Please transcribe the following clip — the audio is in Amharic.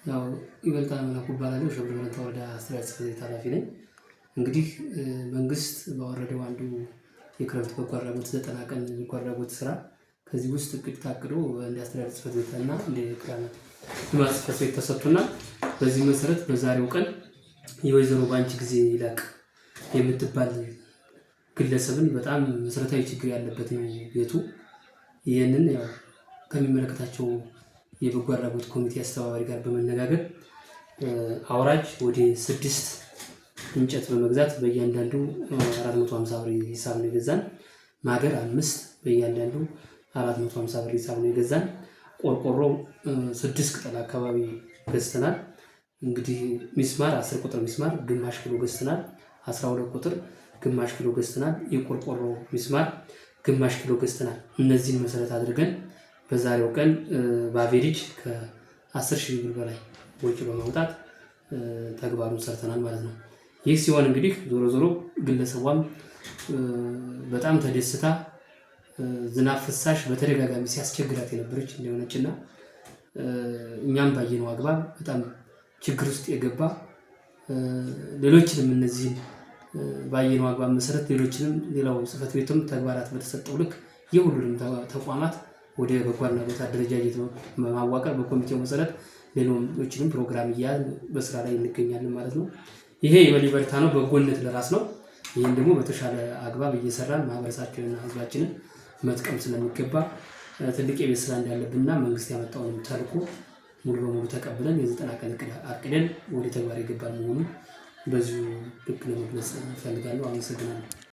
ያው ይበልጣል መላኩ እባላለሁ። ሸብረ በረንታ ወረዳ አስተዳደር ጽሕፈት ቤት ኃላፊ ነኝ። እንግዲህ መንግስት ባወረደው አንዱ የክረምት በጎ አድራጎት 90 ቀን በጎ አድራጎት ስራ ከዚህ ውስጥ እቅድ ታቅዶ እንደ አስተዳደር ጽሕፈት ቤትና እንደ ክራና ልማት ጽሕፈት ቤት ተሰጥቶናል። በዚህ መሰረት በዛሬው ቀን የወይዘሮ ባንቺ ጊዜ ይላቅ የምትባል ግለሰብን በጣም መሰረታዊ ችግር ያለበት ነው ቤቱ። ይህንን ያው ከሚመለከታቸው የበጎ አድራጎት ኮሚቴ አስተባባሪ ጋር በመነጋገር አውራጅ ወደ 6 እንጨት በመግዛት በእያንዳንዱ 450 ብር ሂሳብ ነው የገዛን። ማገር 5 በእያንዳንዱ 450 ብር ሂሳብ ነው የገዛን። ቆርቆሮ 6 ቅጠል አካባቢ ገዝተናል። እንግዲህ ሚስማር 10 ቁጥር ሚስማር ግማሽ ኪሎ ገዝተናል። 12 ቁጥር ግማሽ ኪሎ ገዝተናል። የቆርቆሮ ሚስማር ግማሽ ኪሎ ገዝተናል። እነዚህን መሰረት አድርገን በዛሬው ቀን በአቬሬጅ ከ10,000 ብር በላይ ወጪ በማውጣት ተግባሩን ሰርተናል ማለት ነው። ይህ ሲሆን እንግዲህ ዞሮ ዞሮ ግለሰቧም በጣም ተደስታ ዝናብ ፍሳሽ በተደጋጋሚ ሲያስቸግራት የነበረች እንደሆነችና እኛም ባየነው አግባብ በጣም ችግር ውስጥ የገባ ሌሎችንም እነዚህን ባየነው አግባብ መሰረት ሌላው ጽሕፈት ቤቱም ተግባራት በተሰጠው ልክ የሁሉንም ተቋማት ወደ በጎ አድራጎት አደረጃጀት በማዋቀር በኮሚቴው መሰረት ሌሎችንም ፕሮግራም እያልን በስራ ላይ እንገኛለን ማለት ነው። ይሄ የበሊበርታ ነው፣ በጎነት ለራስ ነው። ይህን ደግሞ በተሻለ አግባብ እየሰራን ማህበረሰባችንና ህዝባችንን መጥቀም ስለሚገባ ትልቅ የቤት ስራ እንዳለብንና መንግስት ያመጣውን ተልዕኮ ሙሉ በሙሉ ተቀብለን የ90 ቀን እቅድ አቅደን ወደ ተግባር የገባን መሆኑን በዚሁ ልክ ለመግለጽ እፈልጋለሁ። አመሰግናለሁ።